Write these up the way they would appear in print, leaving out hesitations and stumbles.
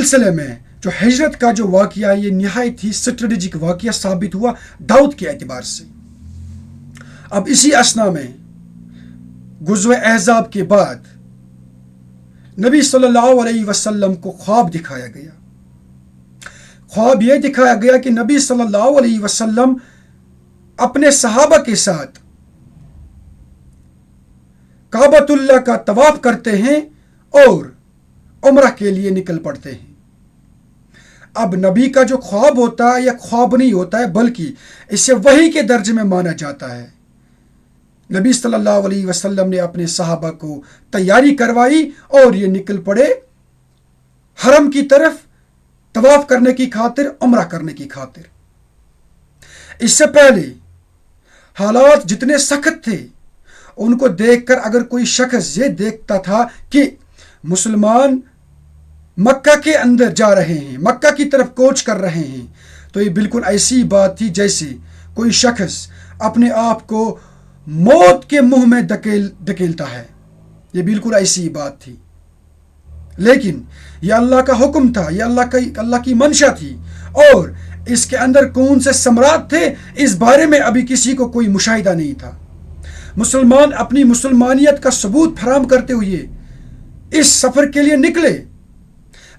سلسلے میں جو ہجرت کا جو واقعہ یہ نہایت ہی اسٹریٹجک واقعہ ثابت ہوا داؤد کے اعتبار سے۔ اب اسی اثنا میں غزوہ احزاب کے بعد نبی صلی اللہ علیہ وسلم کو خواب دکھایا گیا۔ خواب یہ دکھایا گیا کہ نبی صلی اللہ علیہ وسلم اپنے صحابہ کے ساتھ کعبۃ اللہ کا طواف کرتے ہیں اور عمرہ کے لیے نکل پڑتے ہیں۔ اب نبی کا جو خواب ہوتا ہے یا خواب نہیں ہوتا ہے بلکہ اسے وحی کے درجے میں مانا جاتا ہے۔ نبی صلی اللہ علیہ وسلم نے اپنے صحابہ کو تیاری کروائی اور یہ نکل پڑے حرم کی طرف طواف کرنے کی خاطر، عمرہ کرنے کی خاطر۔ اس سے پہلے حالات جتنے سخت تھے ان کو دیکھ کر اگر کوئی شخص یہ دیکھتا تھا کہ مسلمان مکہ کے اندر جا رہے ہیں، مکہ کی طرف کوچ کر رہے ہیں، تو یہ بالکل ایسی بات تھی جیسے کوئی شخص اپنے آپ کو موت کے منہ میں دھکیلتا ہے۔ یہ بالکل ایسی بات تھی، لیکن یہ اللہ کا حکم تھا، یہ اللہ کی منشا تھی، اور اس کے اندر کون سے ثمرات تھے اس بارے میں ابھی کسی کو کوئی مشاہدہ نہیں تھا۔ مسلمان اپنی مسلمانیت کا ثبوت فراہم کرتے ہوئے اس سفر کے لیے نکلے،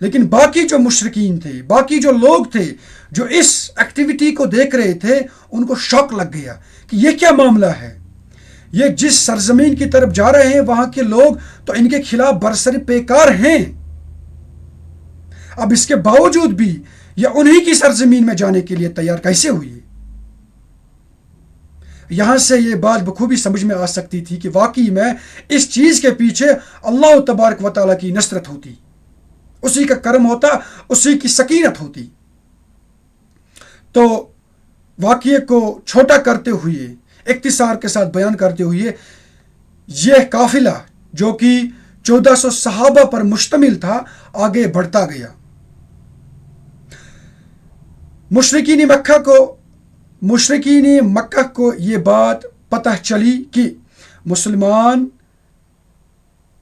لیکن باقی جو مشرکین تھے، باقی جو لوگ تھے جو اس ایکٹیویٹی کو دیکھ رہے تھے، ان کو شوق لگ گیا کہ یہ کیا معاملہ ہے، یہ جس سرزمین کی طرف جا رہے ہیں وہاں کے لوگ تو ان کے خلاف برسر پیکار ہیں، اب اس کے باوجود بھی یہ انہی کی سرزمین میں جانے کے لیے تیار کیسے ہوئی؟ یہاں سے یہ بات بخوبی سمجھ میں آ سکتی تھی کہ واقعی میں اس چیز کے پیچھے اللہ تبارک و تعالیٰ کی نصرت ہوتی، اسی کا کرم ہوتا، اسی کی سکینت ہوتی۔ تو واقعے کو چھوٹا کرتے ہوئے، اختصار کے ساتھ بیان کرتے ہوئے، یہ قافلہ جو کہ 1400 صحابہ پر مشتمل تھا آگے بڑھتا گیا۔ مشرکین مکہ کو یہ بات پتہ چلی کہ مسلمان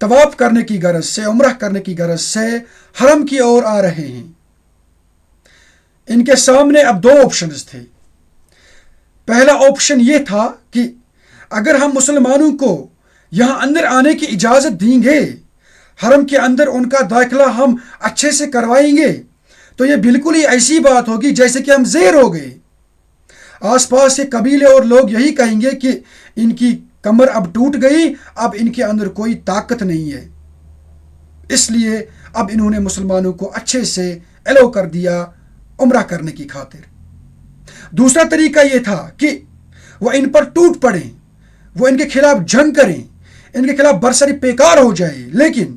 طواف کرنے کی غرض سے، عمرہ کرنے کی غرض سے حرم کی اور آ رہے ہیں۔ ان کے سامنے اب دو آپشنز تھے۔ پہلا آپشن یہ تھا کہ اگر ہم مسلمانوں کو یہاں اندر آنے کی اجازت دیں گے، حرم کے اندر ان کا داخلہ ہم اچھے سے کروائیں گے، تو یہ بالکل ہی ایسی بات ہوگی جیسے کہ ہم زیر ہو گئے۔ آس پاس کے قبیلے اور لوگ یہی کہیں گے کہ ان کی کمر اب ٹوٹ گئی، اب ان کے اندر کوئی طاقت نہیں ہے، اس لیے اب انہوں نے مسلمانوں کو اچھے سے الاؤ کر دیا عمرہ کرنے کی خاطر۔ دوسرا طریقہ یہ تھا کہ وہ ان پر ٹوٹ پڑیں، وہ ان کے خلاف جنگ کریں، ان کے خلاف برسری پیکار ہو جائے، لیکن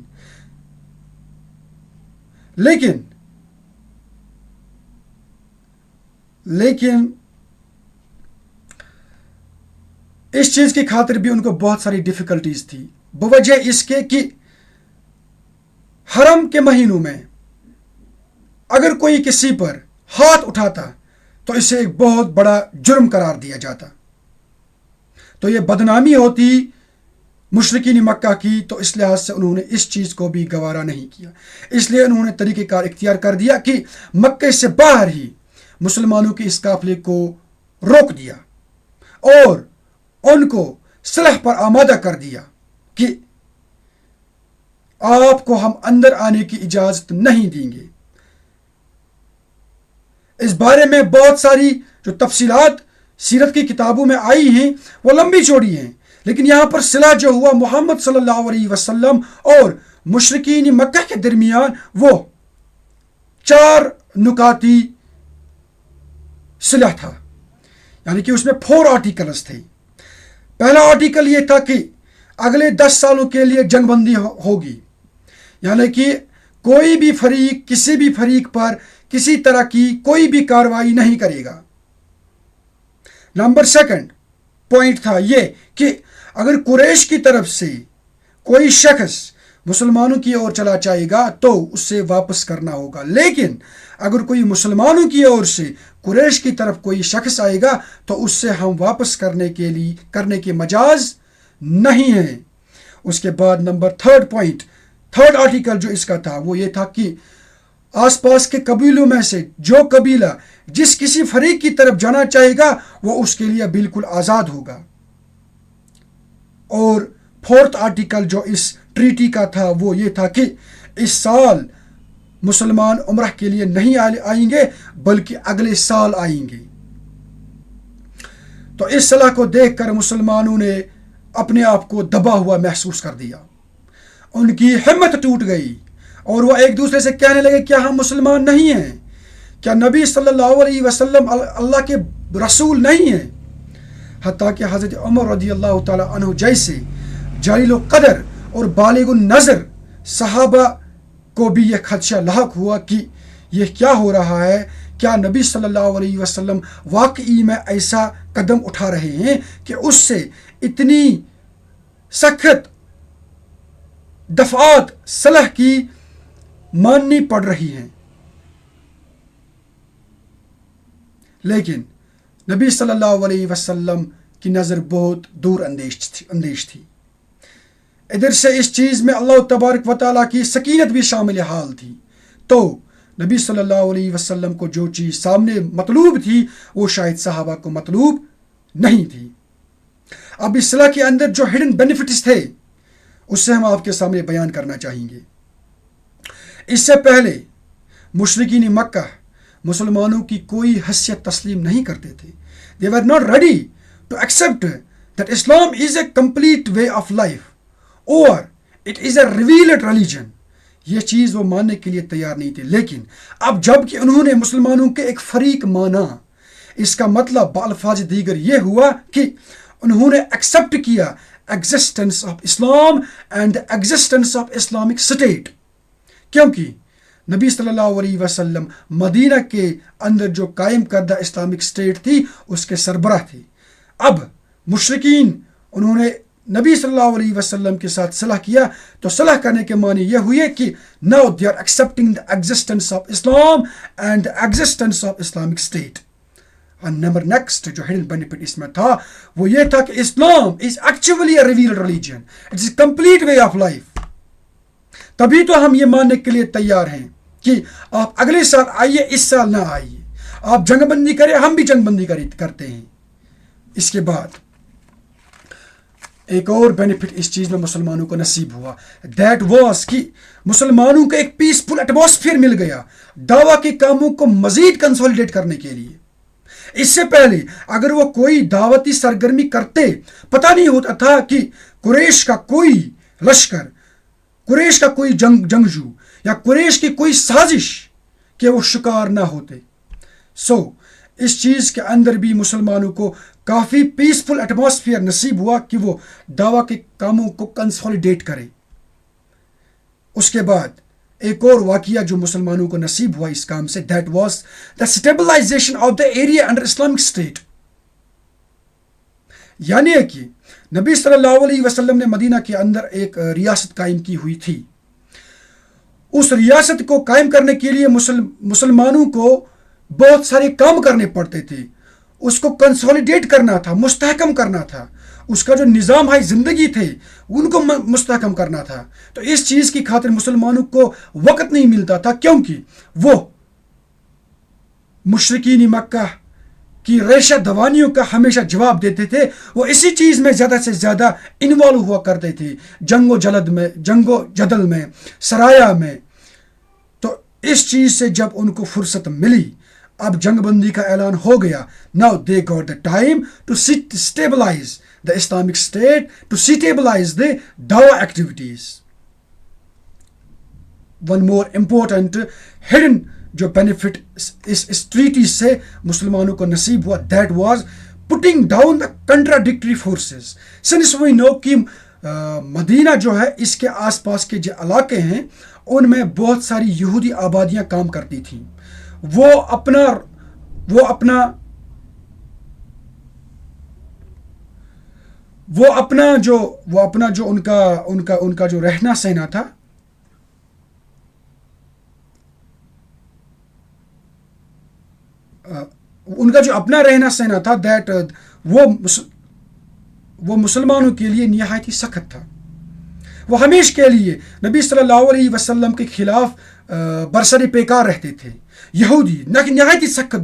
اس چیز کی خاطر بھی ان کو بہت ساری ڈیفیکلٹیز تھی، بوجہ اس کے کہ حرم کے مہینوں میں اگر کوئی کسی پر ہاتھ اٹھاتا تو اسے ایک بہت بڑا جرم قرار دیا جاتا، تو یہ بدنامی ہوتی مشرکین مکہ کی، تو اس لحاظ سے انہوں نے اس چیز کو بھی گوارا نہیں کیا۔ اس لیے انہوں نے طریقہ کار اختیار کر دیا کہ مکہ سے باہر ہی مسلمانوں کے اس قافلے کو روک دیا اور ان کو صلح پر آمادہ کر دیا کہ آپ کو ہم اندر آنے کی اجازت نہیں دیں گے۔ اس بارے میں بہت ساری جو تفصیلات سیرت کی کتابوں میں آئی ہیں وہ لمبی چوڑی ہیں، لیکن یہاں پر صلح جو ہوا محمد صلی اللہ علیہ وسلم اور مشرکین مکہ کے درمیان، وہ 4 نکاتی صلح تھا، یعنی کہ اس میں 4 آرٹیکلز تھے۔ پہلا آرٹیکل یہ تھا کہ اگلے 10 سالوں کے لیے جنگ بندی ہوگی، یعنی کہ کوئی بھی فریق کسی بھی فریق پر کسی طرح کی کوئی بھی کارروائی نہیں کرے گا۔ نمبر 2 پوائنٹ تھا یہ کہ اگر قریش کی طرف سے کوئی شخص مسلمانوں کی اور چلا جائے گا تو اس سے واپس کرنا ہوگا، لیکن اگر کوئی مسلمانوں کی اور سے قریش کی طرف کوئی شخص آئے گا تو اس سے ہم واپس کرنے کے مجاز نہیں ہیں۔ اس کے بعد نمبر 3 پوائنٹ، 3rd آرٹیکل جو اس کا تھا وہ یہ تھا کہ آس پاس کے قبیلوں میں سے جو قبیلہ جس کسی فریق کی طرف جانا چاہے گا وہ اس کے لیے بالکل آزاد ہوگا. اور 4 آرٹیکل جو اس ٹریٹی کا تھا وہ یہ تھا کہ اس سال مسلمان عمرہ کے لیے نہیں آئیں گے بلکہ اگلے سال آئیں گے. تو اس صلاح کو دیکھ کر مسلمانوں نے اپنے آپ کو دبا ہوا محسوس کر دیا. ان کی ہمت ٹوٹ گئی اور وہ ایک دوسرے سے کہنے لگے کیا ہم مسلمان نہیں ہیں؟ کیا نبی صلی اللہ علیہ وسلم اللہ کے رسول نہیں ہیں؟ حتیٰ کہ حضرت عمر رضی اللہ تعالی عنہ جیسے جلیل القدر اور بالغ النظر صحابہ کو بھی یہ خدشہ لاحق ہوا کہ یہ کیا ہو رہا ہے. کیا نبی صلی اللہ علیہ وسلم واقعی میں ایسا قدم اٹھا رہے ہیں کہ اس سے اتنی سخت دفعات صلح کی ماننی پڑ رہی ہیں؟ لیکن نبی صلی اللہ علیہ وسلم کی نظر بہت دور اندیش تھی. ادھر سے اس چیز میں اللہ تبارک و تعالیٰ کی سکینت بھی شامل حال تھی. تو نبی صلی اللہ علیہ وسلم کو جو چیز سامنے مطلوب تھی وہ شاید صحابہ کو مطلوب نہیں تھی. اب اس صلاح کے اندر جو ہڈن بینیفٹس تھے اس سے ہم آپ کے سامنے بیان کرنا چاہیں گے. اس سے پہلے مشرکین مکہ مسلمانوں کی کوئی حیثیت تسلیم نہیں کرتے تھے. They were not ready to accept that Islam is a complete way of life or it is a revealed religion. یہ چیز وہ ماننے کے لیے تیار نہیں تھے. لیکن اب جب کہ انہوں نے مسلمانوں کے ایک فریق مانا، اس کا مطلب بالفاظ دیگر یہ ہوا کہ انہوں نے ایکسیپٹ کیا existence of Islam and existence of Islamic state. کیونکہ نبی صلی اللہ علیہ وسلم مدینہ کے اندر جو قائم کردہ اسلامک اسٹیٹ تھی اس کے سربراہ تھے. اب مشرکین انہوں نے نبی صلی اللہ علیہ وسلم کے ساتھ صلح کیا تو صلح کرنے کے معنی یہ ہوئے کہ now they are accepting the existence of Islam and the existence of Islamic State. اور نمبر نیکسٹ جو ہڈن بینیفٹ اس میں تھا وہ یہ تھا کہ اسلام is actually a revealed religion. It is a complete way of life. تبھی تو ہم یہ ماننے کے لیے تیار ہیں کہ آپ اگلے سال آئیے، اس سال نہ آئیے. آپ جنگ بندی کریں، ہم بھی جنگ بندی کرتے ہیں. اس کے بعد ایک اور بینیفٹ اس چیز میں مسلمانوں کو نصیب ہوا، دیٹ واز کہ مسلمانوں کو ایک پیسفل ایٹماسفیئر مل گیا دعویٰ کے کاموں کو مزید کنسولیڈیٹ کرنے کے لیے. اس سے پہلے اگر وہ کوئی دعوتی سرگرمی کرتے پتہ نہیں ہوتا تھا کہ قریش کا کوئی لشکر، قریش کا کوئی جنگجو یا قریش کی کوئی سازش کہ وہ شکار نہ ہوتے. اس چیز کے اندر بھی مسلمانوں کو کافی پیسفل ایٹماسفیئر نصیب ہوا کہ وہ دعویٰ کے کاموں کو کنسولیڈیٹ کرے. اس کے بعد ایک اور واقعہ جو مسلمانوں کو نصیب ہوا اس کام سے، that was the stabilisation of the area under Islamic state. یعنی کہ نبی صلی اللہ علیہ وسلم نے مدینہ کے اندر ایک ریاست قائم کی ہوئی تھی. اس ریاست کو قائم کرنے کے لیے مسلمانوں کو بہت سارے کام کرنے پڑتے تھے. اس کو کنسولیڈیٹ کرنا تھا، مستحکم کرنا تھا. اس کا جو نظام ہے زندگی تھے ان کو مستحکم کرنا تھا. تو اس چیز کی خاطر مسلمانوں کو وقت نہیں ملتا تھا، کیونکہ وہ مشرکین مکہ کی ریشہ دوانیوں کا ہمیشہ جواب دیتے تھے. وہ اسی چیز میں زیادہ سے زیادہ انوالو ہوا کرتے تھے، جنگ و جدل میں، سرایا میں. تو اس چیز سے جب ان کو فرصت ملی، اب جنگ بندی کا اعلان ہو گیا. Now they got the time to stabilize the Islamic State, to stabilize the dawah activities. One more important hidden جو بینیفٹ اس ٹریٹی سے مسلمانوں کو نصیب ہوا، that was putting down the contradictory forces. Since we know کہ Medina جو ہے اس کے آس پاس کے جو علاقے ہیں ان میں بہت ساری یہودی آبادیاں کام کرتی تھیں. وہ اپنا جو ان کا جو رہنا سہنا تھا، ان کا جو اپنا رہنا سہنا تھا، دیٹ وہ مسلمانوں کے لیے نہایت ہی سخت تھا. وہ ہمیشہ کے لیے نبی صلی اللہ علیہ وسلم کے خلاف برسر پیکار رہتے تھے. یہودی نہایت ہی سخت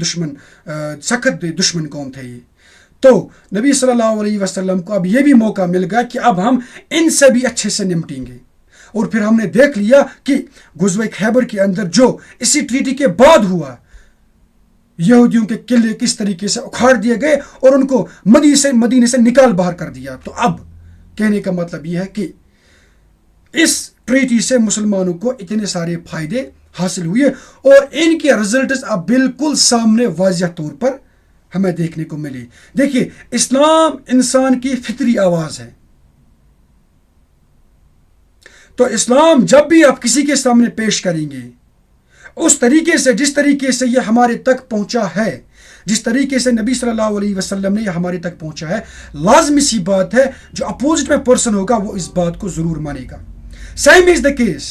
دشمن قوم تھے یہ. تو نبی صلی اللہ علیہ وسلم کو اب یہ بھی موقع مل گیا کہ اب ہم ان سے بھی اچھے سے نمٹیں گے. اور پھر ہم نے دیکھ لیا کہ غزوہ خیبر کے اندر جو اسی ٹریٹی کے بعد ہوا، یہودیوں کے قلعے کس طریقے سے اکھاڑ دیے گئے اور ان کو مدینے سے نکال باہر کر دیا. تو اب کہنے کا مطلب یہ ہے کہ اس ٹریٹی سے مسلمانوں کو اتنے سارے فائدے حاصل ہوئے اور ان کے رزلٹس اب بالکل سامنے واضح طور پر ہمیں دیکھنے کو ملی. دیکھیے، اسلام انسان کی فطری آواز ہے. تو اسلام جب بھی آپ کسی کے سامنے پیش کریں گے، اس طریقے سے جس طریقے سے یہ ہمارے تک پہنچا ہے، جس طریقے سے نبی صلی اللہ علیہ وسلم نے یہ ہمارے تک پہنچا ہے، لازمی سی بات ہے جو اپوزٹ میں پرسن ہوگا وہ اس بات کو ضرور مانے گا. سیم از دا کیس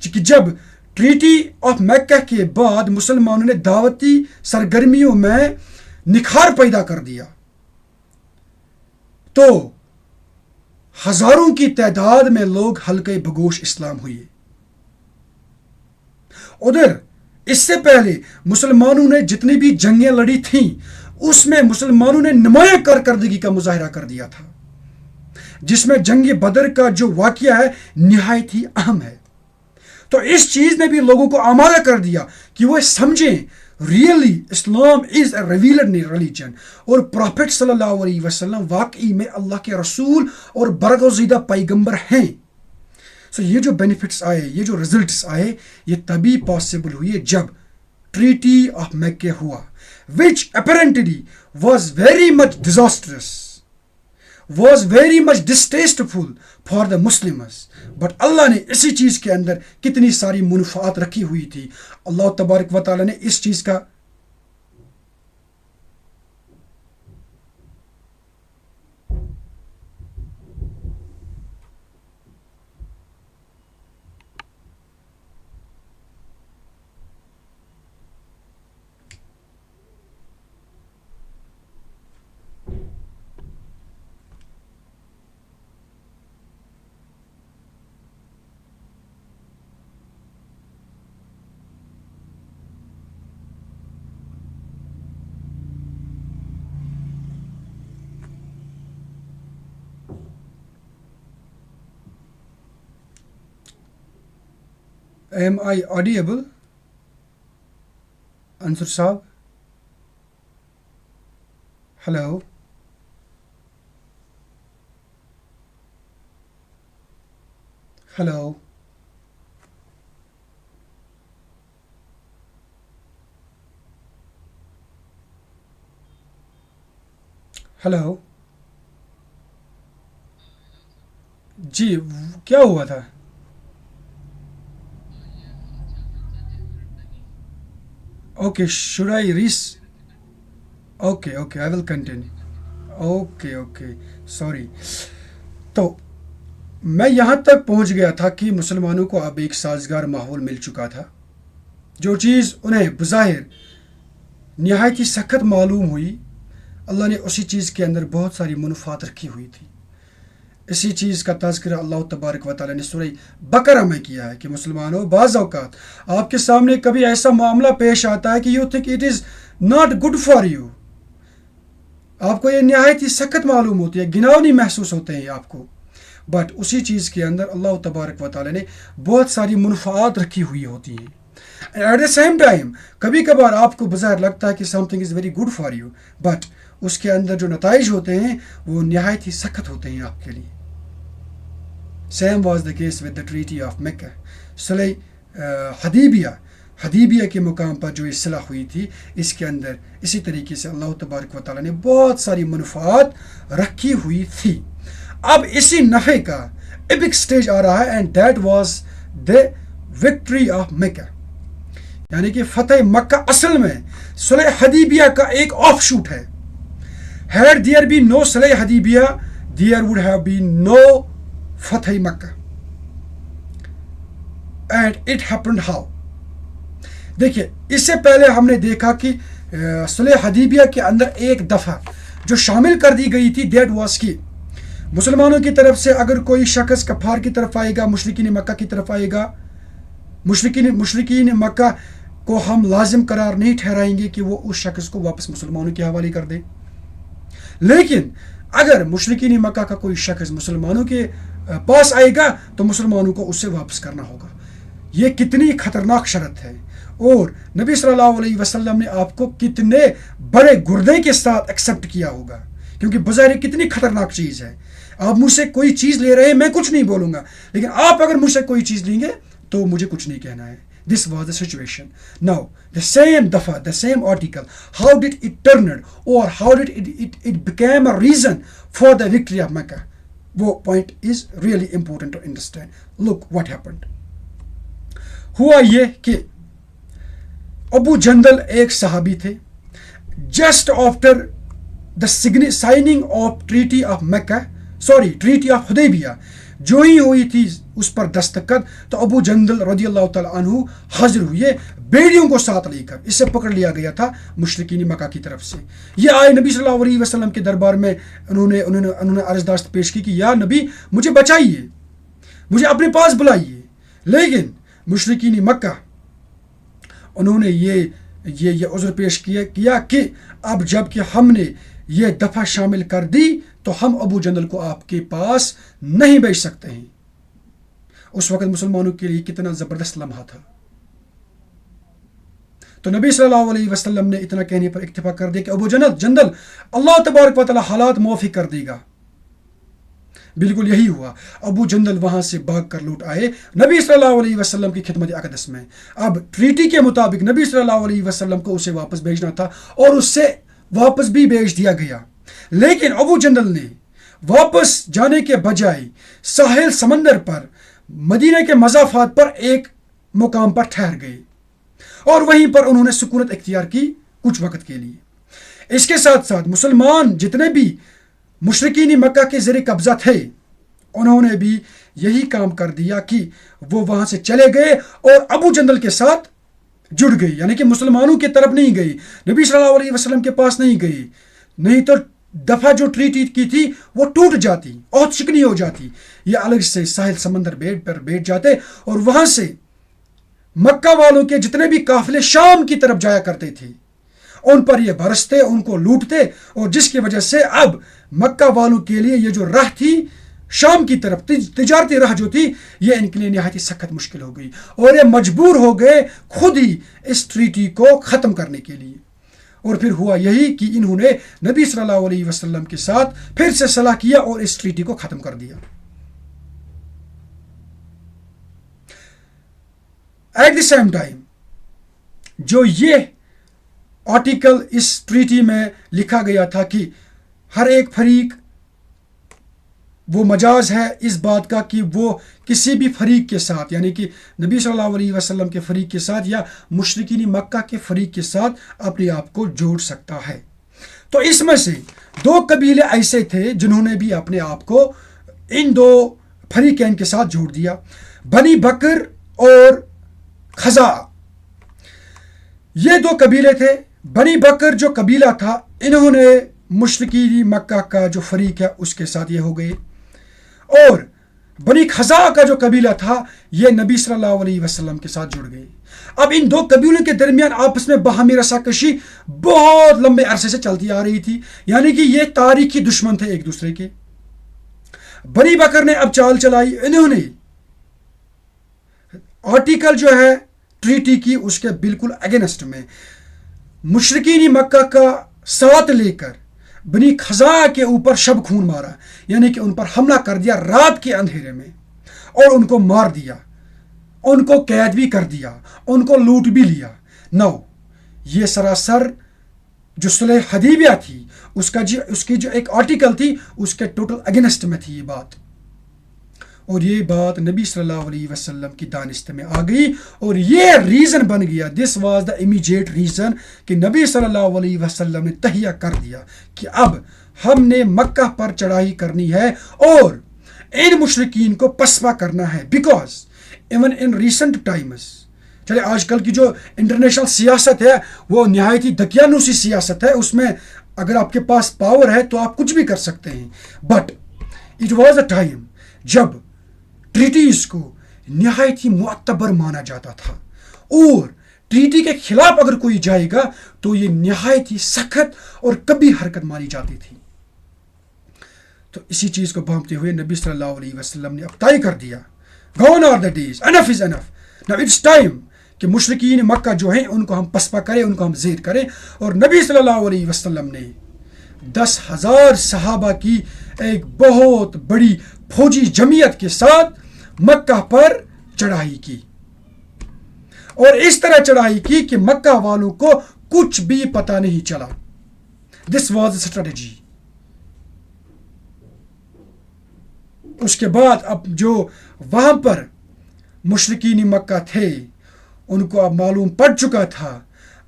کہ جب ٹریٹی آف مکہ کے بعد مسلمانوں نے دعوتی سرگرمیوں میں نکھار پیدا کر دیا تو ہزاروں کی تعداد میں لوگ حلقہ بگوش اسلام ہوئے. ادھر اس سے پہلے مسلمانوں نے جتنی بھی جنگیں لڑی تھیں اس میں مسلمانوں نے نمایاں کارکردگی کا مظاہرہ کر دیا تھا، جس میں جنگ بدر کا جو واقعہ ہے نہایت ہی اہم ہے. تو اس چیز نے بھی لوگوں کو آمادہ کر دیا کہ وہ سمجھیں really Islam is a revealed religion اور پروفٹ صلی اللہ علیہ وسلم واقعی میں اللہ کے رسول اور برگزیدہ پیغمبر ہیں. سو یہ جو بینیفٹس آئے، یہ جو رزلٹس آئے، یہ تبھی پاسبل ہوئی جب ٹریٹی آف میکہ ہوا، which apparently was very much disastrous, was very much distasteful for the Muslims. But Allah نے اسی چیز کے اندر کتنی ساری منفعات رکھی ہوئی تھی. اللہ تبارک و تعالیٰ نے اس چیز کا Am I audible? Ansur Saab? Hello? Hello? Hello? جی کیا ہوا تھا؟ Okay, should I Okay, I will continue. Okay, sorry. تو میں یہاں تک پہنچ گیا تھا کہ مسلمانوں کو اب ایک سازگار ماحول مل چکا تھا. جو چیز انہیں بظاہر نہایت ہی سخت معلوم ہوئی، اللہ نے اسی چیز کے اندر بہت ساری منفعات رکھی ہوئی تھی. اسی چیز کا تذکرہ اللہ تبارک و تعالیٰ نے سورہ بقرہ میں کیا ہے کہ مسلمانوں، بعض اوقات آپ کے سامنے کبھی ایسا معاملہ پیش آتا ہے کہ you think it is not good for you, آپ کو یہ نہایت ہی سخت معلوم ہوتی ہے، گناونی محسوس ہوتے ہیں آپ کو، بٹ اسی چیز کے اندر اللہ تبارک و تعالیٰ نے بہت ساری منفعات رکھی ہوئی ہوتی ہیں. ایٹ دا سیم ٹائم کبھی کبھار آپ کو بظاہر لگتا ہے کہ something is very good for you, but اس کے اندر جو نتائج ہوتے ہیں وہ نہایت ہی سخت ہوتے ہیں آپ کے لیے. Same was the case with the treaty of Mecca. صلح حدیبیہ کے مقام پر جو یہ صلح ہوئی تھی، اس کے اندر اسی طریقے سے اللہ تبارک و تعالیٰ نے بہت ساری منفعات رکھی ہوئی تھی. اب اسی نفع کا ایپک سٹیج آ رہا ہے and that was the victory of Mecca, یعنی کہ فتح مکہ اصل میں صلح حدیبیہ کا ایک آف شوٹ ہے. Had there been no صلح حدیبیہ there would have been no Fath Mecca. And it happened how؟ دیکھیے، اس سے پہلے ہم نے دیکھا کہ صلح حدیبیہ کے اندر ایک دفعہ جو شامل کر دی گئی تھی دیٹ واز کی مسلمانوں کی طرف سے اگر کوئی شخص کفار کی طرف آئے گا، مشرکین مکہ کی طرف آئے گا، مشرکین مکہ کو ہم لازم قرار نہیں ٹھہرائیں گے کہ وہ اس شخص کو واپس مسلمانوں کے حوالے کر دے. لیکن اگر مشرکین مکہ کا کوئی شخص مسلمانوں کے پاس آئے گا تو مسلمانوں کو اس سے واپس کرنا ہوگا. یہ کتنی خطرناک شرط ہے، اور نبی صلی اللہ علیہ وسلم نے آپ کو کتنے بڑے گردے کے ساتھ ایکسیپٹ کیا ہوگا، کیونکہ بظاہر کتنی خطرناک چیز ہے. آپ مجھ سے کوئی چیز لے رہے ہیں، میں کچھ نہیں بولوں گا، لیکن آپ اگر مجھ سے کوئی چیز لیں گے تو مجھے کچھ نہیں کہنا ہے. This was the situation. Now, the same dafa, the same article, how did it turn or how did it became a reason for the victory of Mecca? Wo point is really important to understand. Look what happened. ہوا یہ کہ ابو جندل ایک صحابی تھے. Just after the signing of Treaty of Mecca, Treaty of Hudaybiyah, جو ہی ہوئی تھی اس پر دستخط، تو ابو جندل رضی اللہ تعالیٰ عنہ حاضر ہوئے بیڑیوں کو ساتھ لے کر. اسے پکڑ لیا گیا تھا مشرکین مکہ کی طرف سے. یہ آئے نبی صلی اللہ علیہ وسلم کے دربار میں، انہوں نے عرضداشت پیش کی کہ یا نبی مجھے بچائیے، مجھے اپنے پاس بلائیے. لیکن مشرکین مکہ انہوں نے یہ عذر پیش کیا کہ اب جب کہ ہم نے یہ دفعہ شامل کر دی تو ہم ابو جندل کو آپ کے پاس نہیں بھیج سکتے ہیں. اس وقت مسلمانوں کے لیے کتنا زبردست لمحہ تھا. تو نبی صلی اللہ علیہ وسلم نے اتنا کہنے پر اکتفا کر دیا کہ ابو جندل اللہ تبارک و تعالی حالات موافق کر دے گا. بالکل یہی ہوا. ابو جندل وہاں سے بھاگ کر لوٹ آئے نبی صلی اللہ علیہ وسلم کی خدمت اقدس میں. اب ٹریٹی کے مطابق نبی صلی اللہ علیہ وسلم کو اسے واپس بھیجنا تھا، اور اس سے واپس بھی بھیج دیا گیا. لیکن ابو جندل نے واپس جانے کے بجائے ساحل سمندر پر مدینہ کے مضافات پر ایک مقام پر ٹھہر گئے، اور وہیں پر انہوں نے سکونت اختیار کی کچھ وقت کے لیے. اس کے ساتھ ساتھ مسلمان جتنے بھی مشرکین مکہ کے زیر قبضہ تھے انہوں نے بھی یہی کام کر دیا کہ وہ وہاں سے چلے گئے اور ابو جندل کے ساتھ جڑ گئی. یعنی کہ مسلمانوں کی طرف نہیں گئی، نبی صلی اللہ علیہ وسلم کے پاس نہیں گئی، نہیں تو دفعہ جو ٹریٹی کی تھی وہ ٹوٹ جاتی، بہت شکنی ہو جاتی. یہ الگ سے ساحل سمندر پر بیٹھ جاتے اور وہاں سے مکہ والوں کے جتنے بھی قافلے شام کی طرف جایا کرتے تھے ان پر یہ برستے، ان کو لوٹتے، اور جس کی وجہ سے اب مکہ والوں کے لیے یہ جو راہ تھی شام کی طرف، تجارتی راہ جو تھی، یہ ان کے لیے نہایت سخت مشکل ہو گئی، اور یہ مجبور ہو گئے خود ہی اس ٹریٹی کو ختم کرنے کے لیے. اور پھر ہوا یہی کہ انہوں نے نبی صلی اللہ علیہ وسلم کے ساتھ پھر سے صلح کیا اور اس ٹریٹی کو ختم کر دیا. ایٹ دی سیم ٹائم جو یہ آرٹیکل اس ٹریٹی میں لکھا گیا تھا کہ ہر ایک فریق وہ مجاز ہے اس بات کا کہ وہ کسی بھی فریق کے ساتھ، یعنی کہ نبی صلی اللہ علیہ وسلم کے فریق کے ساتھ یا مشرکین مکہ کے فریق کے ساتھ اپنے آپ کو جوڑ سکتا ہے. تو اس میں سے دو قبیلے ایسے تھے جنہوں نے بھی اپنے آپ کو ان دو فریقین کے ساتھ جوڑ دیا، بنی بکر اور خزاع. یہ دو قبیلے تھے. بنی بکر جو قبیلہ تھا انہوں نے مشرکین مکہ کا جو فریق ہے اس کے ساتھ یہ ہو گئے، اور بنی خزاع کا جو قبیلہ تھا یہ نبی صلی اللہ علیہ وسلم کے ساتھ جڑ گئے. اب ان دو قبیلوں کے درمیان آپس میں باہمی رساکشی بہت لمبے عرصے سے چلتی آ رہی تھی، یعنی کہ یہ تاریخی دشمن تھے ایک دوسرے کے. بنی بکر نے اب چال چلائی، انہوں نے آرٹیکل جو ہے ٹریٹی کی اس کے بالکل اگینسٹ میں مشرکین مکہ کا ساتھ لے کر بنی خزاع کے اوپر شب خون مارا، یعنی کہ ان پر حملہ کر دیا رات کے اندھیرے میں، اور ان کو مار دیا، ان کو قید بھی کر دیا، ان کو لوٹ بھی لیا. یہ سراسر جو صلح حدیبیہ تھی اس کی جو ایک آرٹیکل تھی اس کے ٹوٹل اگینسٹ میں تھی یہ بات، اور یہ بات نبی صلی اللہ علیہ وسلم کی دانست میں آ گئی، اور یہ ریزن بن گیا. This was the immediate reason کہ نبی صلی اللہ علیہ وسلم نے تہیہ کر دیا کہ اب ہم نے مکہ پر چڑھائی کرنی ہے اور ان مشرکین کو پسپا کرنا ہے. Because even in recent Times, چلے آج کل کی جو انٹرنیشنل سیاست ہے وہ نہایت ہی دقیانوسی سیاست ہے، اس میں اگر آپ کے پاس پاور ہے تو آپ کچھ بھی کر سکتے ہیں، but it was a time جب ٹریٹیز کو نہایت ہی معتبر مانا جاتا تھا، اور ٹریٹی کے خلاف اگر کوئی جائے گا تو یہ نہایت ہی سخت اور کبھی حرکت مانی جاتی تھی۔ تو اسی چیز کو بھانپتے ہوئے نبی صلی اللہ علیہ وسلم نے اب طے کر دیا، gone are the days, enough is enough, now it's time کہ مشرکین مکہ جو ہیں ان کو ہم پسپا کریں، ان کو ہم زیر کریں۔ اور نبی صلی اللہ علیہ وسلم نے 10,000 صحابہ کی ایک بہت بڑی فوجی جمعیت کے ساتھ مکہ پر چڑھائی کی، اور اس طرح چڑھائی کی کہ مکہ والوں کو کچھ بھی پتہ نہیں چلا۔ This was strategy. اس کے بعد اب جو وہاں پر مشرکین مکہ تھے ان کو اب معلوم پڑ چکا تھا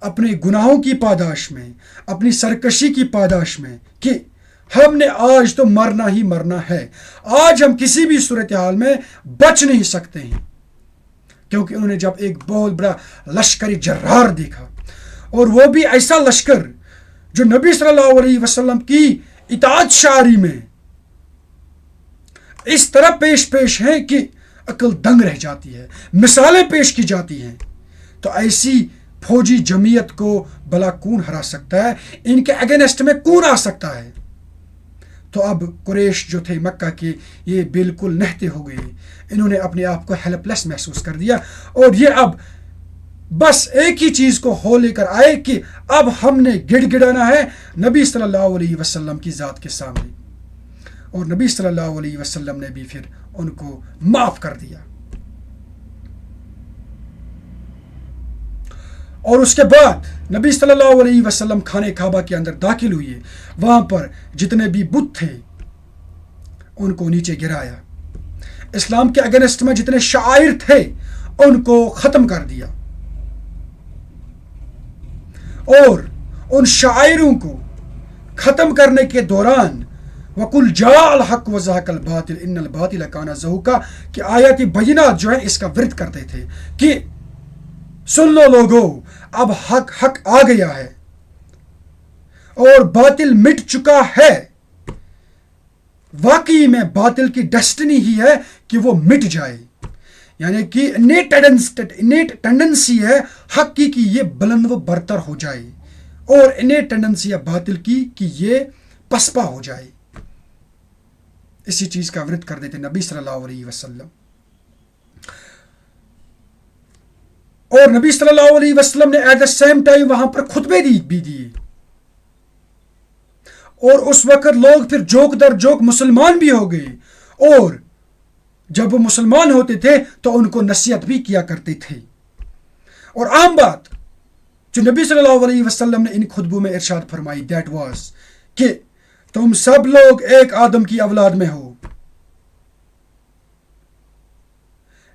اپنے گناہوں کی پاداش میں، اپنی سرکشی کی پاداش میں، کہ ہم نے آج تو مرنا ہی مرنا ہے، آج ہم کسی بھی صورتحال میں بچ نہیں سکتے ہیں، کیونکہ انہوں نے جب ایک بہت بڑا لشکری جرار دیکھا، اور وہ بھی ایسا لشکر جو نبی صلی اللہ علیہ وسلم کی اطاعت شعاری میں اس طرح پیش ہیں کہ عقل دنگ رہ جاتی ہے، مثالیں پیش کی جاتی ہیں، تو ایسی فوجی جمعیت کو بلا کون ہرا سکتا ہے؟ ان کے اگینسٹ میں کون آ سکتا ہے؟ تو اب قریش جو تھے مکہ کے یہ بالکل نہتے ہو گئے، انہوں نے اپنے آپ کو ہیلپ لیس محسوس کر دیا، اور یہ اب بس ایک ہی چیز کو ہو لے کر آئے کہ اب ہم نے گڑ گڑانا ہے نبی صلی اللہ علیہ وسلم کی ذات کے سامنے، اور نبی صلی اللہ علیہ وسلم نے بھی پھر ان کو معاف کر دیا۔ اور اس کے بعد نبی صلی اللہ علیہ وسلم خانہ کعبہ کے اندر داخل ہوئے، وہاں پر جتنے بھی بت تھے ان کو نیچے گرایا، اسلام کے اگینسٹ میں جتنے شاعر تھے ان کو ختم کر دیا، اور ان شاعروں کو ختم کرنے کے دوران وَقُلْ جَاءَ الْحَقُّ وَزَهَقَ الْبَاطِلُ إِنَّ الْبَاطِلَ كَانَ زَهُوقًا کہ آیات بینات جو ہیں اس کا ورد کرتے تھے کہ سن لو لوگو، اب حق آ گیا ہے اور باطل مٹ چکا ہے۔ واقعی میں باطل کی ڈیسٹنی ہی ہے کہ وہ مٹ جائے، یعنی کہ انیٹ ٹینڈنسی ہے حق کی کہ یہ بلند و برتر ہو جائے، اور انیٹ ٹینڈنسی ہے باطل کی کہ یہ پسپا ہو جائے۔ اسی چیز کا ورد کر دیتے نبی صلی اللہ علیہ وسلم، اور نبی صلی اللہ علیہ وسلم نے ایٹ دا سیم ٹائم وہاں پر خطبے بھی دیے، اور اس وقت لوگ پھر جوک در جوک مسلمان بھی ہو گئے، اور جب وہ مسلمان ہوتے تھے تو ان کو نصیحت بھی کیا کرتے تھے۔ اور عام بات جو نبی صلی اللہ علیہ وسلم نے ان خطبوں میں ارشاد فرمائی دیٹ واز کہ تم سب لوگ ایک آدم کی اولاد میں ہو،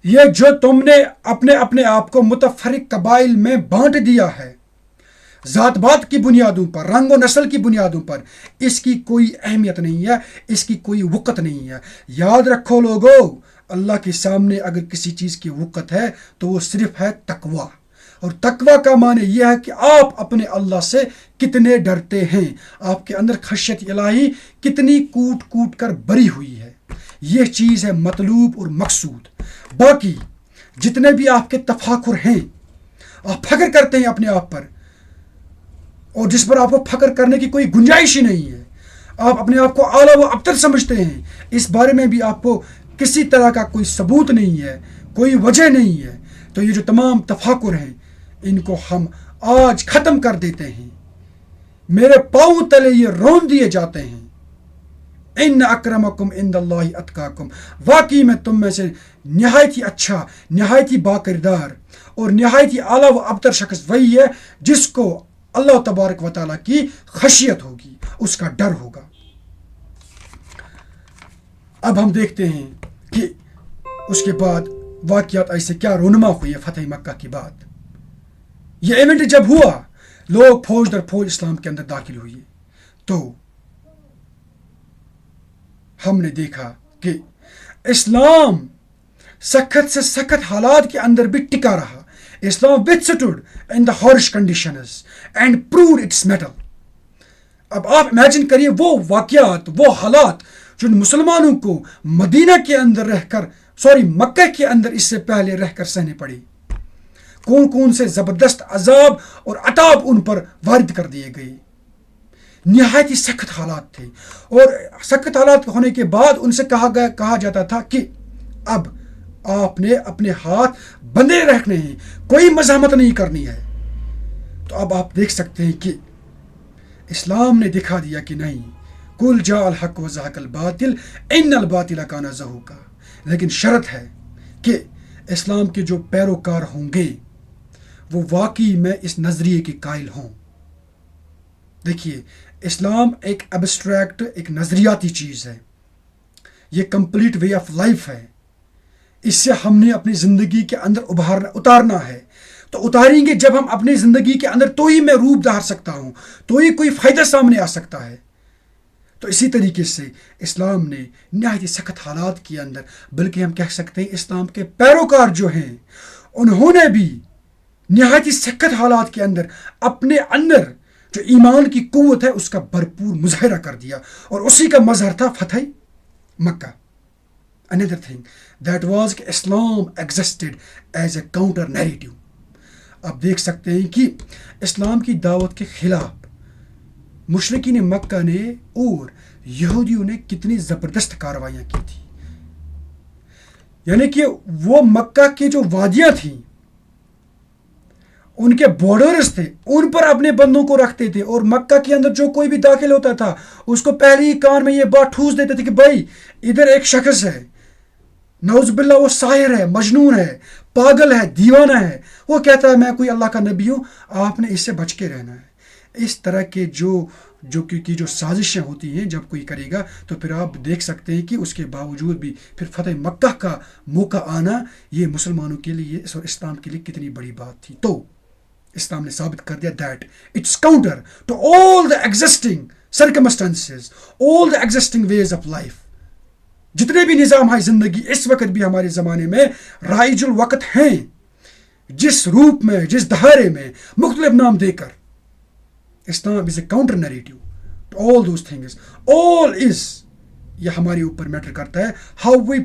یہ جو تم نے اپنے آپ کو متفرق قبائل میں بانٹ دیا ہے ذات بات کی بنیادوں پر، رنگ و نسل کی بنیادوں پر، اس کی کوئی اہمیت نہیں ہے، اس کی کوئی وقت نہیں ہے۔ یاد رکھو لوگو، اللہ کے سامنے اگر کسی چیز کی وقت ہے تو وہ صرف ہے تقوی، اور تقوی کا معنی یہ ہے کہ آپ اپنے اللہ سے کتنے ڈرتے ہیں، آپ کے اندر خشیت الہی کتنی کوٹ کوٹ کر بری ہوئی ہے، یہ چیز ہے مطلوب اور مقصود۔ باقی جتنے بھی آپ کے تفاخر ہیں، آپ فخر کرتے ہیں اپنے آپ پر، اور جس پر آپ کو فخر کرنے کی کوئی گنجائش ہی نہیں ہے، آپ اپنے آپ کو اعلیٰ و ابتر سمجھتے ہیں، اس بارے میں بھی آپ کو کسی طرح کا کوئی ثبوت نہیں ہے، کوئی وجہ نہیں ہے، تو یہ جو تمام تفاخر ہیں ان کو ہم آج ختم کر دیتے ہیں، میرے پاؤں تلے یہ رون دیے جاتے ہیں۔ ان اکرمکم عند اللہ اتقاکم، واقعی میں تم میں سے نہایت ہی اچھا، نہایت ہی باکردار اور نہایت ہی اعلیٰ و ابتر شخص وہی ہے جس کو اللہ تبارک و تعالیٰ کی خشیت ہوگی، اس کا ڈر ہوگا۔ اب ہم دیکھتے ہیں کہ اس کے بعد واقعات ایسے کیا رونما ہوئی ہے فتح مکہ کی بعد۔ یہ ایونٹ جب ہوا، لوگ فوج در فوج اسلام کے اندر داخل ہوئے، تو ہم نے دیکھا کہ اسلام سخت سے سخت حالات کے اندر بھی ٹکا رہا۔ اسلام withstood in the harsh conditions and proved its mettle۔ اب آپ امیجن کریے وہ واقعات، وہ حالات جن مسلمانوں کو مدینہ کے اندر رہ کر مکہ کے اندر اس سے پہلے رہ کر سہنے پڑی، کون کون سے زبردست عذاب اور عطاب ان پر وارد کر دیے گئے. نہایت ہی سخت حالات تھے، اور سخت حالات ہونے کے بعد ان سے کہا جاتا تھا کہ اب آپ نے اپنے ہاتھ بندھے رکھنے ہیں، کوئی مزاحمت نہیں کرنی ہے. تو اب آپ دیکھ سکتے ہیں کہ اسلام نے دکھا دیا کہ نہیں، کل جاء الحق وزهق الباطل ان الباطل کان زہوقا. لیکن شرط ہے کہ اسلام کے جو پیروکار ہوں گے وہ واقعی میں اس نظریے کے قائل ہوں. دیکھیے، اسلام ایک ایبسٹریکٹ، ایک نظریاتی چیز ہے، یہ کمپلیٹ وے آف لائف ہے. اس سے ہم نے اپنی زندگی کے اندر اتارنا ہے. تو اتاریں گے جب ہم اپنی زندگی کے اندر، تو ہی میں روپ دھار سکتا ہوں، تو ہی کوئی فائدہ سامنے آ سکتا ہے. تو اسی طریقے سے اسلام نے نہایت سخت حالات کے اندر، بلکہ ہم کہہ سکتے ہیں اسلام کے پیروکار جو ہیں انہوں نے بھی نہایت سخت حالات کے اندر اپنے اندر جو ایمان کی قوت ہے اس کا بھرپور مظاہرہ کر دیا، اور اسی کا مظہر تھا فتح مکہ. Another thing that was کہ اسلام existed as a counter narrative. آپ دیکھ سکتے ہیں کہ اسلام کی دعوت کے خلاف مشرکین مکہ نے اور یہودیوں نے کتنی زبردست کارروائیاں کی تھی. یعنی کہ وہ مکہ کی جو وادیاں تھیں، ان کے بارڈرز تھے، ان پر اپنے بندوں کو رکھتے تھے، اور مکہ کے اندر جو کوئی بھی داخل ہوتا تھا اس کو پہلے ہی کان میں یہ بات ٹھوس دیتے تھے کہ بھائی ادھر ایک شخص ہے، نعوذ باللہ وہ ساحر ہے، مجنون ہے، پاگل ہے، دیوانہ ہے، وہ کہتا ہے میں کوئی اللہ کا نبی ہوں، آپ نے اس سے بچ کے رہنا ہے. اس طرح کے جو سازشیں ہوتی ہیں جب کوئی کرے گا، تو پھر آپ دیکھ سکتے ہیں کہ اس کے باوجود بھی پھر فتح مکہ کا موقع آنا یہ مسلمانوں کے لیے اور اسلام کے لیے کتنی بڑی بات تھی. تو اسلام نے ثابت کر دیا that it's counter to all the existing circumstances, all the existing ways of life. جتنے بھی نظام ہے زندگی اس وقت بھی ہمارے زمانے میں رائج الوقت ہیں، جس روپ میں، جس دھارے میں، مختلف نام دے کر، Islam is a counter narrative to all those things. All is, یہ ہمارے اوپر میٹر کرتا ہے، how we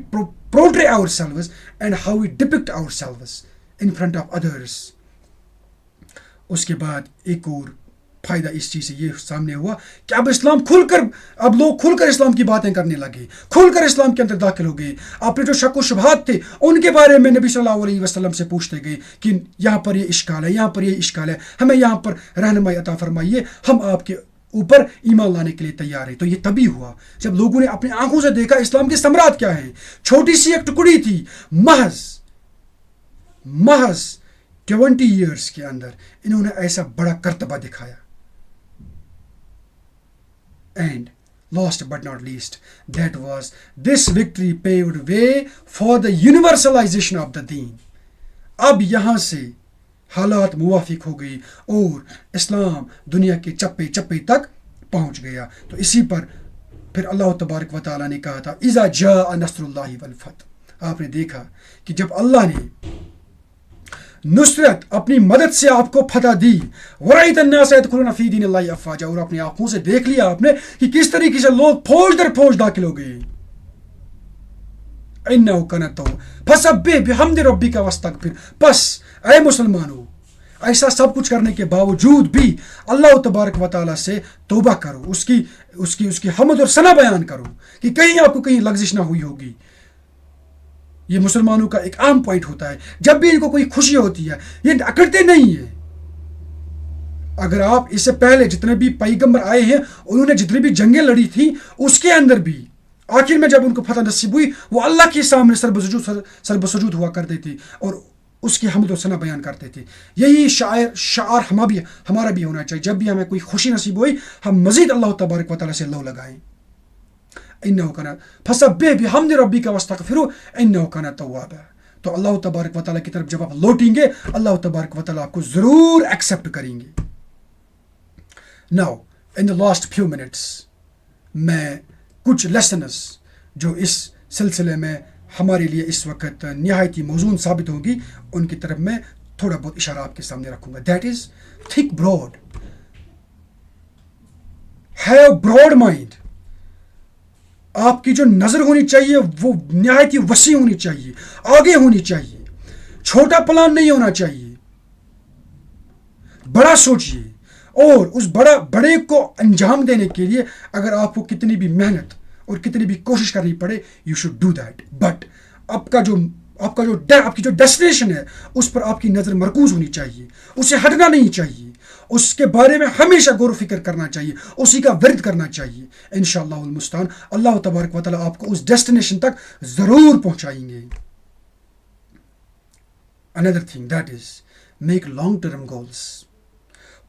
portray ourselves and how we depict ourselves in front of others. اس کے بعد ایک اور فائدہ اس چیز سے یہ سامنے ہوا کہ اب لوگ کھل کر اسلام کی باتیں کرنے لگے، کھل کر اسلام کے اندر داخل ہو گئے. اپنے جو شک و شبہات تھے ان کے بارے میں نبی صلی اللہ علیہ وسلم سے پوچھتے گئے کہ یہاں پر یہ اشکال ہے، یہاں پر یہ اشکال ہے، ہمیں یہاں پر رہنمائی عطا فرمائیے، ہم آپ کے اوپر ایمان لانے کے لیے تیار ہیں. تو یہ تبھی ہوا جب لوگوں نے اپنی آنکھوں سے دیکھا اسلام کے ثمرات کیا ہیں. چھوٹی سی ایک ٹکڑی تھی، محض 20 ایئرس کے اندر انہوں نے ایسا بڑا کرتبہ دکھایا. And last but not least, that was this victory paved way for the universalization of the deen. اب یہاں سے حالات موافق ہو گئی اور اسلام دنیا کے چپے چپے تک پہنچ گیا. تو اسی پر پھر اللہ تبارک و تعالیٰ نے کہا تھا اذا جاء نصر اللہ والفتح. آپ نے دیکھا کہ جب اللہ نے نصرت اپنی مدد سے آپ کو فتح دی، وَرَأَيْتَ النَّاسَ يَدْخُلُونَ فِي دِينِ اللَّهِ أَفْوَاجًا، اور اپنی آنکھوں سے دیکھ لیا آپ نے کہ کس طریقے سے لوگ فوج در فوج داخل ہو گئے. إِنَّهُ كَانَ تَوَّابًا فَسَبِّحْ بِحَمْدِ رَبِّكَ وَاسْتَغْفِرْ. بس اے مسلمانوں، ایسا سب کچھ کرنے کے باوجود بھی اللہ تبارک و تعالیٰ سے توبہ کرو، اس کی حمد اور ثنا بیان کرو کہ کہیں آپ کو کہیں لغزش نہ ہوئی ہوگی. یہ مسلمانوں کا ایک عام پوائنٹ ہوتا ہے، جب بھی ان کو کوئی خوشی ہوتی ہے یہ اکڑتے نہیں ہیں. اگر آپ اس سے پہلے جتنے بھی پیغمبر آئے ہیں انہوں نے جتنی بھی جنگیں لڑی تھیں اس کے اندر بھی آخر میں جب ان کو فتح نصیب ہوئی وہ اللہ کے سامنے سر بسجود ہوا کرتے تھے اور اس کی حمد و ثنا بیان کرتے تھے. یہی شعار ہمارا بھی ہونا چاہیے. جب بھی ہمیں کوئی خوشی نصیب ہوئی ہم مزید اللہ تبارک و تعالیٰ سے لو لگائیں. انہو کانا فسبح بحمد ربک واستغفرہ انہو کانا توابا. تو اللہ تبارک و تعالیٰ کی طرف جب آپ لوٹیں گے اللہ تبارک و تعالیٰ آپ کو ضرور ایکسیپٹ کریں گے. Now in the last few minutes میں کچھ لیسنز جو اس سلسلے میں ہمارے لیے اس وقت نہایت ہی موزون ثابت ہوں گی ان کی طرف میں تھوڑا بہت اشارہ آپ کے سامنے رکھوں گا. That is think broad, have broad mind. آپ کی جو نظر ہونی چاہیے وہ نہایت ہی وسیع ہونی چاہیے، آگے ہونی چاہیے، چھوٹا پلان نہیں ہونا چاہیے، بڑا سوچیے، اور اس بڑے کو انجام دینے کے لیے اگر آپ کو کتنی بھی محنت اور کتنی بھی کوشش کرنی پڑے، you should do that. But آپ کی جو ڈیسٹینیشن ہے اس پر آپ کی نظر مرکوز ہونی چاہیے، اسے ہٹنا نہیں چاہیے، اس کے بارے میں ہمیشہ غور و فکر کرنا چاہیے، اسی کا ورد کرنا چاہیے. انشاءاللہ المستعان اللہ تبارک و تعالیٰ آپ کو اس ڈیسٹینیشن تک ضرور پہنچائیں گے. Another thing, that is make long term goals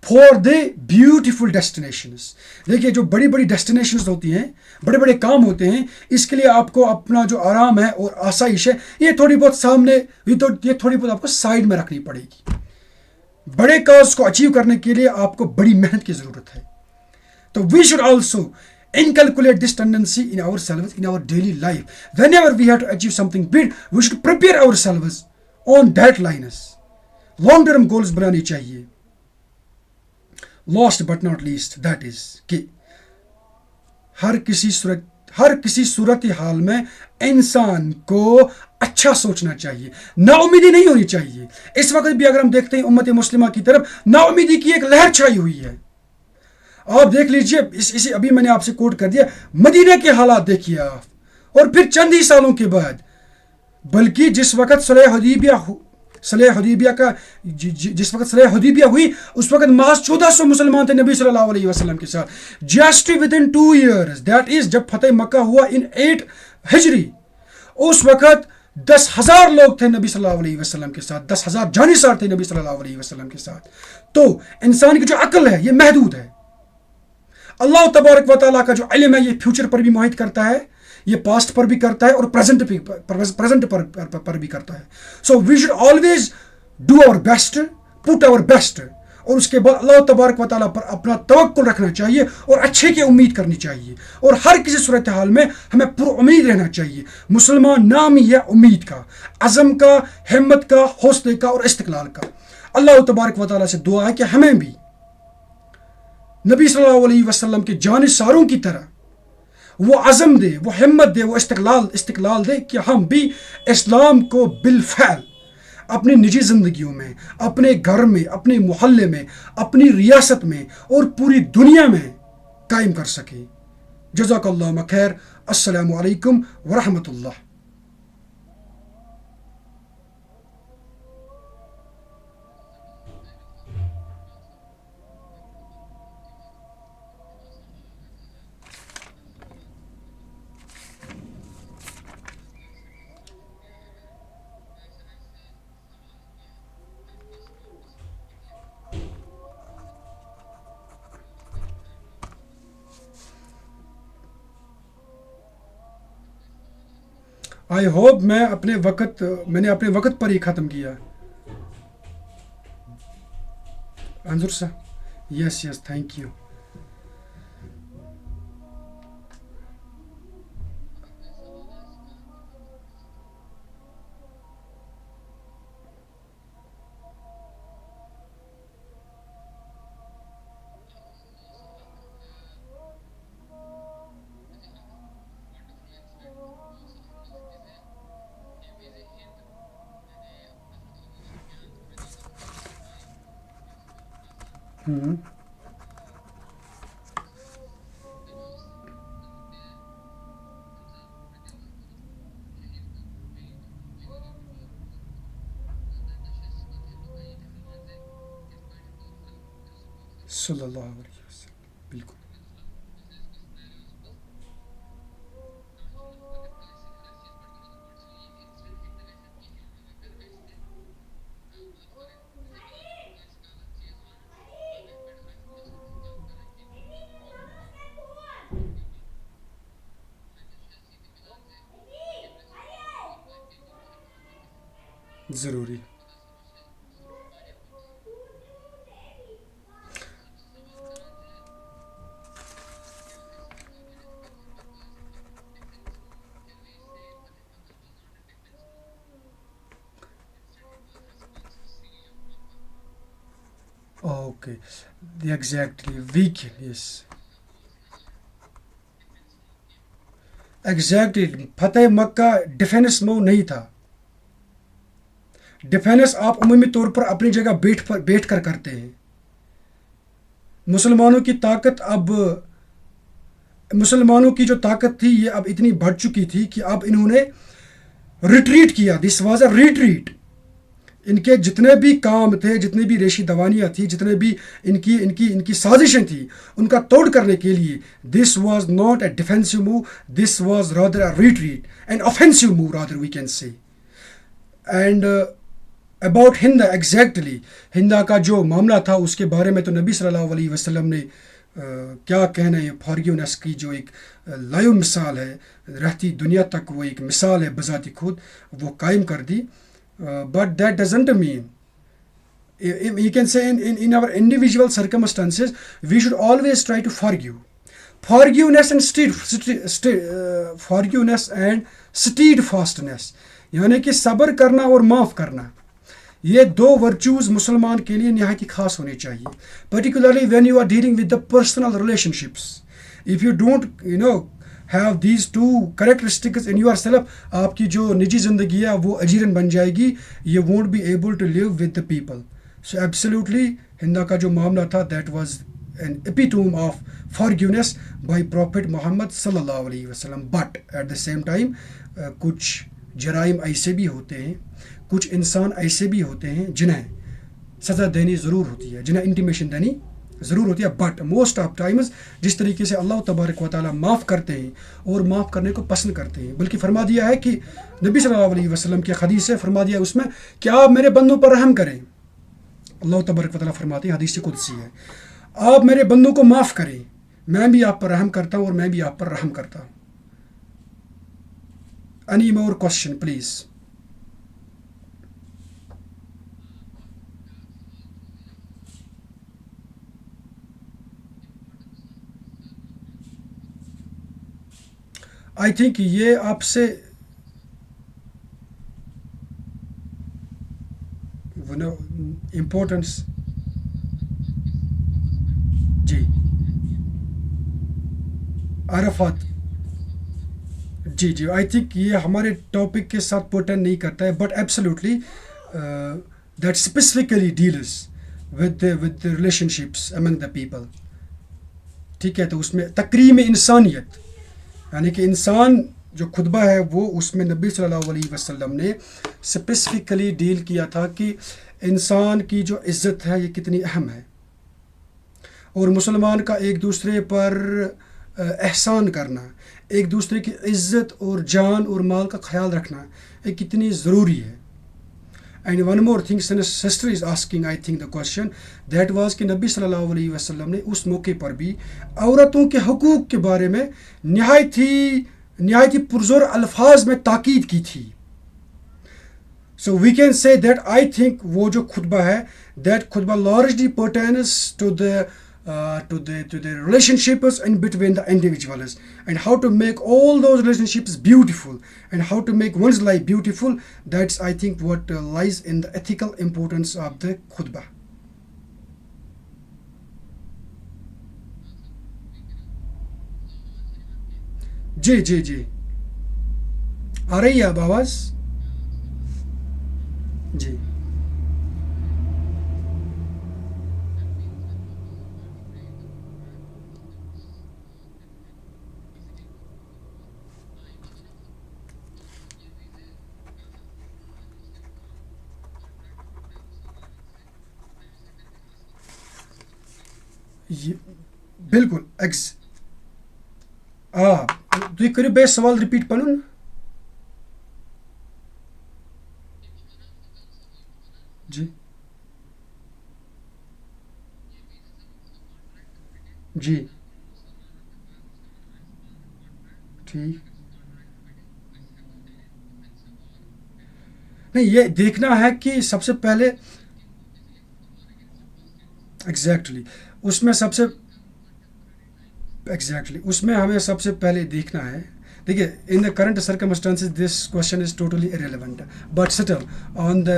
for the beautiful destinations. دیکھیے جو بڑی بڑی ڈیسٹینیشنز ہوتی ہیں، بڑے بڑے کام ہوتے ہیں، اس کے لیے آپ کو اپنا جو آرام ہے اور آسائش ہے یہ تھوڑی بہت یہ تھوڑی بہت آپ کو سائڈ میں رکھنی پڑے گی. بڑے کاز کو اچیو کرنے کے لیے آپ کو بڑی محنت کی ضرورت ہے. تو we should also inculcate this tendency in ourselves, in our daily life. Whenever we have to achieve something big, we should prepare ourselves on that lines. Long term goals بنانی چاہیے. Last but not least, that is کہ ہر کسی صورت حال میں انسان کو اچھا سوچنا چاہیے، نا امیدی نہیں ہونی چاہیے. اس وقت بھی اگر ہم دیکھتے ہیں امت مسلمہ کی طرف نا امیدی کی ایک لہر چھائی ہوئی ہے. آپ دیکھ لیجئے، ابھی میں نے آپ سے کوٹ کر دیا، مدینہ کے حالات دیکھیے آپ، اور پھر چند ہی سالوں کے بعد، بلکہ جس وقت صلح حدیبیہ ہوئی اس وقت محض 1400 مسلمان تھے نبی صلی اللہ علیہ وسلم کے ساتھ. Just with in 2 years، that is جب فتح مکہ ہوا ان 8 ہجری، اس وقت 10,000 لوگ تھے نبی صلی اللہ علیہ وسلم کے ساتھ، 10,000 جانثار تھے نبی صلی اللہ علیہ وسلم کے ساتھ. تو انسان کی جو عقل ہے یہ محدود ہے. اللہ تبارک و تعالیٰ کا جو علم ہے یہ فیوچر پر بھی محیط کرتا ہے، یہ پاسٹ پر بھی کرتا ہے، اور پریزنٹ پر بھی کرتا ہے. So we should always do our best, put our best, اور اس کے بعد اللہ تبارک و تعالیٰ پر اپنا توکل رکھنا چاہیے اور اچھے کی امید کرنی چاہیے، اور ہر کسی صورتحال میں ہمیں پر امید رہنا چاہیے. مسلمان نام ہی ہے امید کا، عزم کا، ہمت کا، حوصلے کا اور استقلال کا. اللہ تبارک و تعالیٰ سے دعا ہے کہ ہمیں بھی نبی صلی اللہ علیہ وسلم کے جانثاروں کی طرح وہ عزم دے، وہ ہمت دے، وہ استقلال دے کہ ہم بھی اسلام کو بالفعل اپنی نجی زندگیوں میں، اپنے گھر میں، اپنے محلے میں، اپنی ریاست میں اور پوری دنیا میں قائم کر سکیں. جزاک اللہ خیر. السلام علیکم ورحمۃ اللہ. آئی ہوپ میں نے اپنے وقت پر ہی ختم کیا. انظر صاحب، یس تھینک یو. صلی اللہ علیہ وسلم. بالکل. ضروری. Okay, exactly weak. Yes exactly فتح مکہ ڈیفینس مو نہیں تھا. ڈیفینس آپ عمومی طور پر اپنی جگہ بیٹھ کر کرتے ہیں. مسلمانوں کی جو طاقت تھی یہ اب اتنی بڑھ چکی تھی کہ اب انہوں نے ریٹریٹ کیا. This was a retreat. ان کے جتنے بھی کام تھے، جتنے بھی ریشی دوانیاں تھیں، جتنے بھی ان کی سازشیں تھیں، ان کا توڑ کرنے کے لیے this was not a defensive move, this was rather a retreat, an offensive move rather we can say. And about Hind, exactly ہندا کا جو معاملہ تھا اس کے بارے میں تو نبی صلی اللہ علیہ وسلم نے کیا کہنا ہے. فارگیونیس کی جو ایک لائیو مثال ہے، رہتی دنیا تک وہ ایک مثال ہے بذات خود، وہ قائم کر دی. But that doesn't mean, you can say in our individual circumstances, we should always try to forgive. Forgiveness and steadfastness یعنی کہ صبر کرنا اور معاف کرنا، یہ دو ورچوز مسلمان کے لیے نہایت ہی خاص ہونے چاہیے. particularly when you are dealing with the personal relationships. if you don't have these two characteristics in yourself، آپ کی جو نجی زندگی ہے وہ اجیرن بن جائے گی. you won't be able to live with the people. so absolutely ہندا کا جو معاملہ تھا that was an epitome of forgiveness by Prophet Muhammad صلی اللہ علیہ وسلم. but at the same time کچھ جرائم ایسے بھی ہوتے ہیں، کچھ انسان ایسے بھی ہوتے ہیں جنہیں سزا دینی ضرور ہوتی ہے، جنہیں انٹیمیشن دینی ضرور ہوتی ہے. بٹ موسٹ آف ٹائمز جس طریقے سے اللہ تبارک و تعالیٰ معاف کرتے ہیں اور معاف کرنے کو پسند کرتے ہیں، بلکہ فرما دیا ہے کہ نبی صلی اللہ علیہ وسلم کی حدیث سے فرما دیا اس میں کہ آپ میرے بندوں پر رحم کریں. اللہ تبارک و تعالیٰ فرماتے ہیں، حدیث قدسی ہے، آپ میرے بندوں کو معاف کریں، میں بھی آپ پر رحم کرتا ہوں اور میں بھی آپ پر رحم کرتا ہوں. Any more question please? I think یہ آپ سے امپورٹنس جی عرفات جی آئی تھنک یہ ہمارے ٹاپک کے ساتھ پرٹین نہیں کرتا ہے، but absolutely that specifically deals with relationships among the people. ٹھیک ہے، تو اس میں تکریم انسانیت یعنی کہ انسان جو خطبہ ہے وہ اس میں نبی صلی اللہ علیہ وسلم نے اسپیسیفکلی ڈیل کیا تھا کہ انسان کی جو عزت ہے یہ کتنی اہم ہے، اور مسلمان کا ایک دوسرے پر احسان کرنا، ایک دوسرے کی عزت اور جان اور مال کا خیال رکھنا یہ کتنی ضروری ہے. And one more thing sister is asking I think the question that was کہ نبی صلی اللہ علیہ وسلم نے اس موقع پر بھی عورتوں کے حقوق کے بارے میں نہایت ہی پرزور الفاظ میں تاکید کی تھی. So we can say that I think وہ جو خطبہ ہے دیٹ خطبہ largely pertains to the relationships in between the individuals and how to make all those relationships beautiful and how to make one's life beautiful. That's I think what lies in the ethical importance of the khutbah. جی آ رہی ہے اب آواز؟ جی بالکل تُہۍ کٔرِو بیٚیہِ سوال repeat پَنُن. جی جی ٹھیک نہیں، یہ دیکھنا ہے کہ سب سے پہلے ایگزیکٹلی اس میں ہمیں سب سے پہلے دیکھنا ہے. دیکھیے in the current circumstances this question is totally irrelevant, but still on the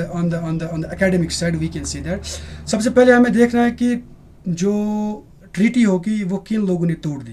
academic side we can see that سب سے پہلے ہمیں دیکھنا ہے کہ جو ٹریٹی ہوگی وہ کن لوگوں نے توڑ دی.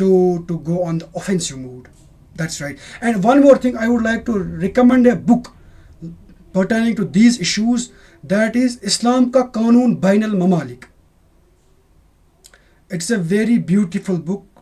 to go on the offensive mode. That's right. And one more thing, I would like to recommend a book pertaining to these issues, that is Islam ka Qanun Bain al Mamalik. It's a very beautiful book,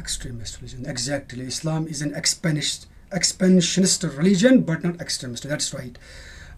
extremist religion. Exactly. Islam is an expansionist religion but not extremist. That's right.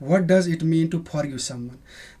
What does it mean to forgive someone?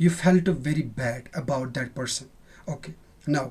You felt very bad about that person. Okay. Now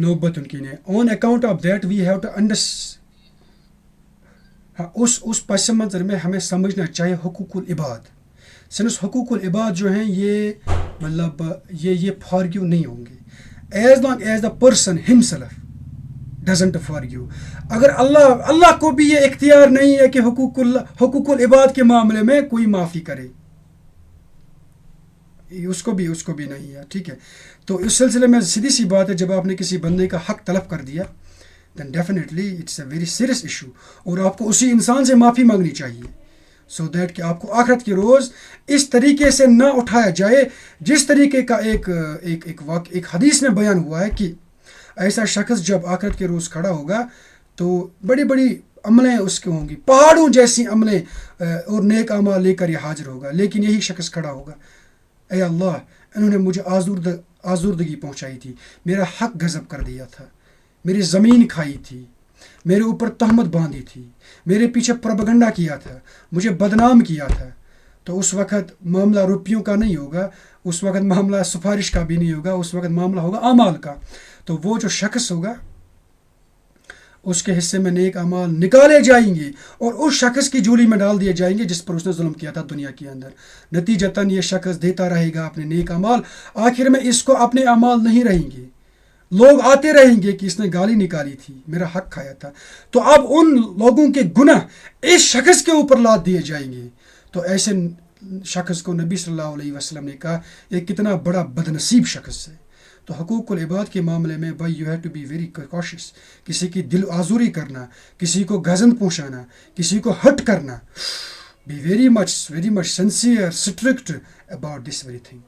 نوبت ان کی نے on account of that we have to ہاں اس پس منظر میں ہمیں سمجھنا چاہیے حقوق العباد. سنس حقوق العباد جو ہیں یہ مطلب یہ فارگیو نہیں ہوں گے as long as the person himself doesn't forgive. اگر اللہ کو بھی یہ اختیار نہیں ہے کہ حقوق العباد کے معاملے میں کوئی معافی کرے, اس کو بھی نہیں ہے. ٹھیک ہے, تو اس سلسلے میں سیدھی سی بات ہے, جب آپ نے کسی بندے کا حق تلف کر دیا then definitely it's a very serious issue, اور آپ کو اسی انسان سے معافی مانگنی چاہیے سو دیٹ کہ آپ کو آخرت کے روز اس طریقے سے نہ اٹھایا جائے جس طریقے کا ایک حدیث میں بیان ہوا ہے کہ ایسا شخص جب آخرت کے روز کھڑا ہوگا تو بڑی بڑی عملیں اس کے ہوں گی, پہاڑوں جیسی عملیں اور نیک اعمال لے کر یہ حاضر ہوگا, لیکن یہی شخص کھڑا ہوگا, اے اللہ انہوں نے مجھے آزردگی پہنچائی تھی, میرا حق غصب کر دیا تھا, میری زمین کھائی تھی, میرے اوپر تہمت باندھی تھی, میرے پیچھے پروپیگنڈا کیا تھا, مجھے بدنام کیا تھا. تو اس وقت معاملہ روپیوں کا نہیں ہوگا, اس وقت معاملہ سفارش کا بھی نہیں ہوگا, اس وقت معاملہ ہوگا اعمال کا. تو وہ جو شخص ہوگا اس کے حصے میں نیک اعمال نکالے جائیں گے اور اس شخص کی جولی میں ڈال دیے جائیں گے جس پر اس نے ظلم کیا تھا دنیا کے اندر. نتیجتاً یہ شخص دیتا رہے گا اپنے نیک اعمال, آخر میں اس کو اپنے اعمال نہیں رہیں گے, لوگ آتے رہیں گے کہ اس نے گالی نکالی تھی, میرا حق کھایا تھا. تو اب ان لوگوں کے گناہ اس شخص کے اوپر لاد دیے جائیں گے. تو ایسے شخص کو نبی صلی اللہ علیہ وسلم نے کہا یہ کتنا بڑا بدنصیب شخص ہے. تو حقوق العباد کے معاملے میں بھائی you have to be very کوشش. کسی کی دل آزوری کرنا, کسی کو گزن پہنچانا, کسی کو ہرٹ کرنا, be very much sincere strict about this very thing.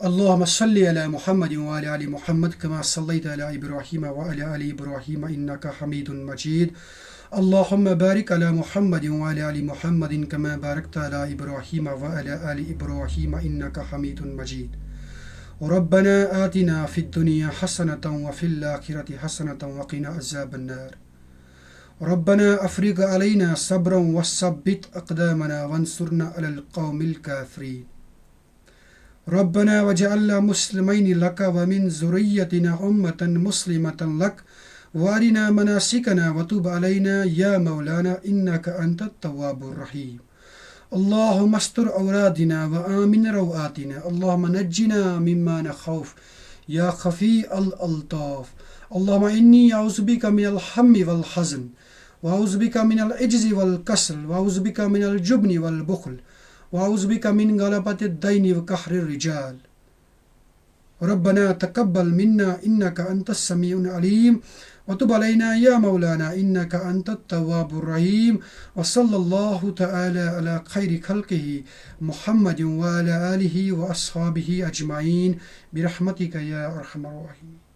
اللهم صل على محمد وعلى آل محمد كما صليت على إبراهيم وعلى آل إبراهيم إنك حميد مجيد. اللهم بارك على محمد وعلى آل محمد كما باركت على إبراهيم وعلى آل إبراهيم إنك حميد مجيد. ربنا آتنا في الدنيا حسنة وفي الآخرة حسنة وقنا عذاب النار. ربنا أفرغ علينا صبرا وثبت أقدامنا وانصرنا على القوم الكافرين. ربنا وجعلنا مسلمين لك ومن ذريتنا أمة مسلمة لك وارنا مناسكنا وتب علينا يا مولانا إنك أنت التواب الرحيم. اللهم استر أورادنا وآمن روآتنا. اللهم نجنا مما نخوف يا خفي الألطاف. اللهم إني أعوذ بك من الهم والحزن وأعوذ بك من العجز والكسل وأعوذ بك من الجبن والبخل وأعوذ بك من غلبة الدين وقهر الرجال. ربنا تقبل منا إنك أنت السميع العليم وتب علينا يا مولانا إنك أنت التواب الرحيم. وصلى الله تعالى على خير خلقه محمد وعلى آله وأصحابه أجمعين برحمتك يا أرحم الراحمين.